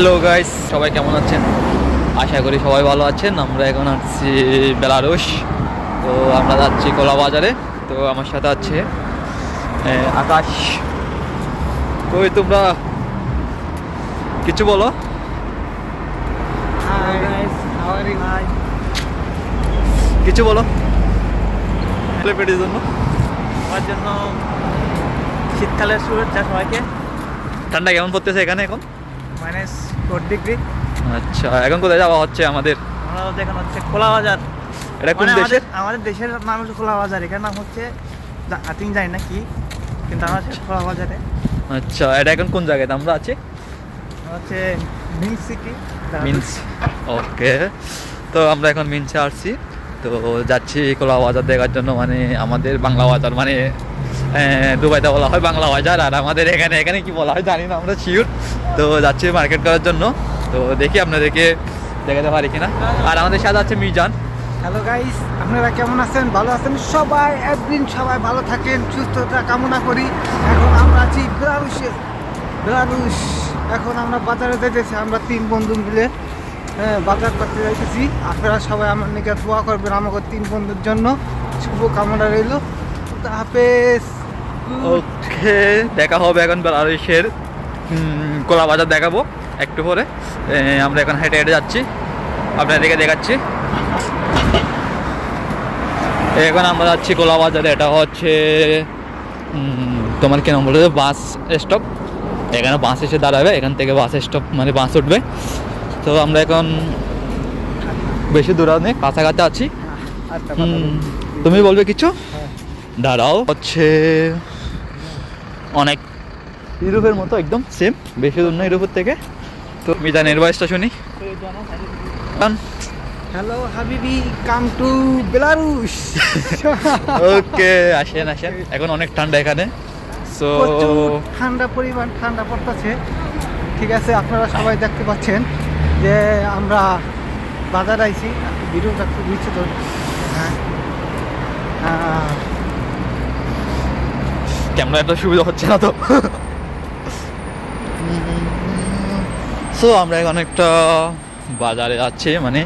Hello guys, সবাই কেমন আছেন? আশা করি সবাই ভালো আছেন। আমরা এখন আসছি বেলারুশ। তো আমরা যাচ্ছি কলা বাজারে। তো আমার সাথে আছে আকাশ। কই তোমরা কিছু বলো। Hi guys, how are you? Hi. কিছু বলো পেটের জন্য। আমার জন্য শীতকালের শুভেচ্ছা সবাইকে। ঠান্ডা কেমন পড়তেছে এখানে এখন? -4 ডিগ্রি। আচ্ছা, এখন কোথায় যাওয়া হচ্ছে আমাদের? আমরা এখন হচ্ছে খোলা বাজার। এটা কোন মানে দেশে? আমাদের দেশের নাম হচ্ছে খোলা বাজার। এখানে নাম হচ্ছে আমি জানি না কি, কিন্তু আমরা হচ্ছে খোলা বাজারে। আচ্ছা, এটা এখন কোন জায়গায় আমরা আছি? আমরা হচ্ছে মিন্স সিটি। মিন্স, ওকে। তো আমরা এখন মিন্সে আসছি। তো যাচ্ছি কলা বাজার দেখার জন্য। মানে আমাদের বাংলা বাজার, মানে দুবাইতে বলা হয় বাংলা বাজার, আর আমাদের এখানে এখানে কি বলা হয় জানি না আমরা শিওর। তো যাচ্ছি মার্কেট করার জন্য। তো দেখি আপনাদেরকে দেখাতে পারি কিনা। আর আমাদের সাথে আছে মিজান। হ্যালো গাইস, আপনারা কেমন আছেন? ভালো আছেন সবাই? একদিন সবাই ভালো থাকেন, সুস্থতা কামনা করি। এখন আমরা আছি বেলারুশ। এখন আমরা বাজারে যেতেছি, আমরা 3 বন্ধু মিলে বাজার করতে যাইতেছি। আপনারা সবাই আমার নিকে দোয়া করবেন আমাকে 3 বন্ধুর জন্য। শুভ কামনা রইল। হাফেজ। ওকে, দেখা হবে এখন বেলারুশের কলা বাজার দেখাবো একটু পরে। আমরা এখন হেঁটে হেঁটে যাচ্ছি, আপনাদেরকে দেখাচ্ছি। এখন আমরা যাচ্ছি কলা বাজারে। এটা হচ্ছে তোমার কি নাম বলে, বাস স্টপ। এখানে বাস এসে দাঁড়াবে, এখান থেকে বাস স্টপ মানে বাস উঠবে। তো আমরা এখন বেশি দূরে নেই, কাছাকাছি আছি। তুমি বলবে কিছু? দাঁড়াও। হচ্ছে অনেক ইউরোপের মতো, একদম সেম, বেশি দূর না ইউরোপের থেকে। তো মিজানের ভয়েসটা শুনি। হ্যালো হাবিবি, কাম টু বেলারুশ। ওকে, আসেন আসেন। এখন অনেক ঠান্ডা এখানে। সো ঠান্ডা পরিমাণ ঠান্ডা পড়তেছে। ঠিক আছে, আপনারা সবাই দেখতে পাচ্ছেন যে আমরা বাজার আইছি। ভিডিওটা খুব ইচ্ছে তো। হ্যাঁ, ক্যামেরা একটা সুবিধা হচ্ছে না তো। সো আমরা এখন একটা বাজারে যাচ্ছি, মানে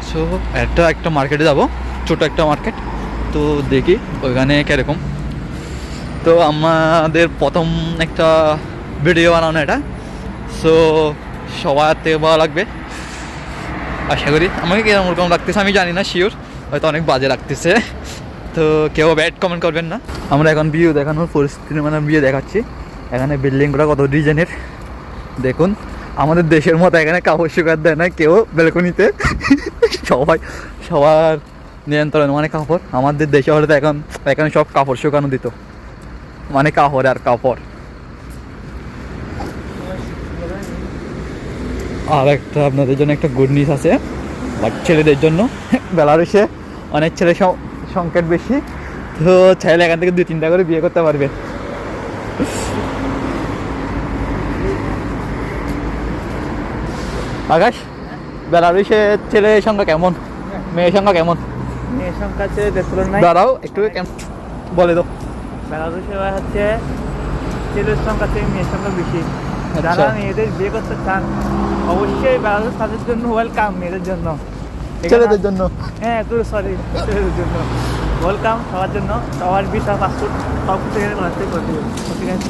সো একটা মার্কেটে যাব, ছোট একটা মার্কেট। তো দেখি ওইখানে কীরকম। তো আমাদের প্রথম একটা ভিডিও বানানো এটা। সো সবার থেকে ভালো লাগবে আশা করি। আমাকে কিরকম ওরকম লাগতেছে আমি জানি না শিওর, হয়তো অনেক বাজে লাগতেছে। তো কেউ ব্যাড কমেন্ট করবেন না। আমরা এখন ভিউ দেখানোর পরিস্থিতি, মানে ভিউ দেখাচ্ছি। এখানে বিল্ডিংগুলো কত ডিজাইনের দেখুন। আমাদের দেশের মতো এখানে কাপড় শুকাতে দেয় না কেউ ব্যালকনিতে। সবার নিয়ন্ত্রণ, মানে কাপড়। আমাদের দেশে হলে তো এখানে সব কাপড় শুকানো দিত, মানে কাপড় আর কাপড়। আর একটা আপনাদের জন্য একটা গুড নিউজ আছে, বাট ছেলেদের জন্য। বেলারুশে অনেক ছেলে সংখ্যার বেশি। তো ছেলে এখান থেকে 2-3টা করে বিয়ে করতে পারবে। আকাশ, বেলারুশে ছেলের সংখ্যা কেমন, মেয়ের সংখ্যা কেমন? মেয়ের সংখ্যা হচ্ছে দেশের নাই। দাঁড়াও একটু বলে দাও। বেলারুশে হচ্ছে ছেলের সংখ্যা থেকে মেয়ের সংখ্যা বেশি। আচ্ছা। যারা মেয়েদের বিয়ে করতে চান অবশ্যই বেলারুশ তাদের জন্য ওয়েলকাম। মেয়েদের জন্য, ছেলেদের জন্য, হ্যাঁ সরি ছেলেদের জন্য ওয়েলকাম। সবার জন্য, সবার ভিসা পাসপোর্ট সব কিছু এখানে করতে করবে। ঠিক আছে।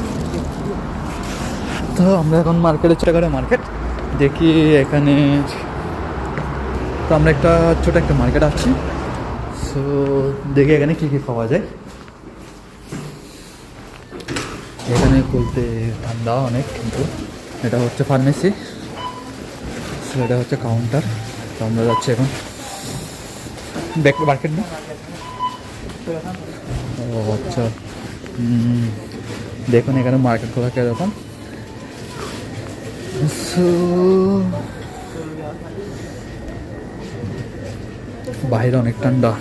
তো আমরা এখন মার্কেটে ছোটখাটো মার্কেট দেখি এখানে। তো আমরা একটা ছোট একটা মার্কেট আছি। সো দেখি এখানে কী কী পাওয়া যায়। এখানে বলতে ঠান্ডা অনেক, কিন্তু এটা হচ্ছে ফার্মেসি। সো এটা হচ্ছে কাউন্টার। তো আমরা যাচ্ছি এখন মার্কেট না। ও আচ্ছা, দেখুন এখানে মার্কেট খোলা কীরকম। বাইরে অনেক ঠান্ডা।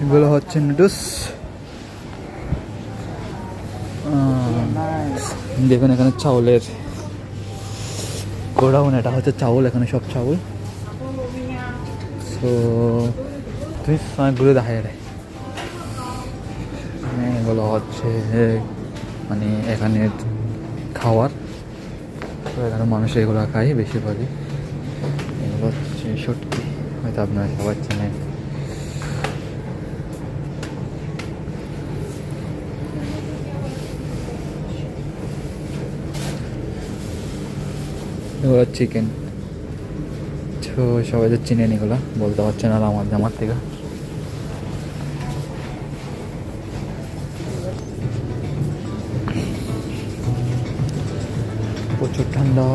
এগুলো হচ্ছে নুডলস। দেখুন এখানে চাউলের গোডাউন, এটা হচ্ছে চাউল, এখানে সব চাউল। সো তুই ঘুরে দেখা যায় এগুলো হচ্ছে মানে এখানে খাওয়ার, তো এখানে মানুষ এগুলো খায় বেশিরভাগই। এগুলো হচ্ছে সত্যি, হয়তো আপনারা সবাই চেনেন। এগুলো চিকেন, তো সবাই তো চিনেন, এগুলো বলতে পারছেন আর আমার থেকে। প্রচুর ঠান্ডা।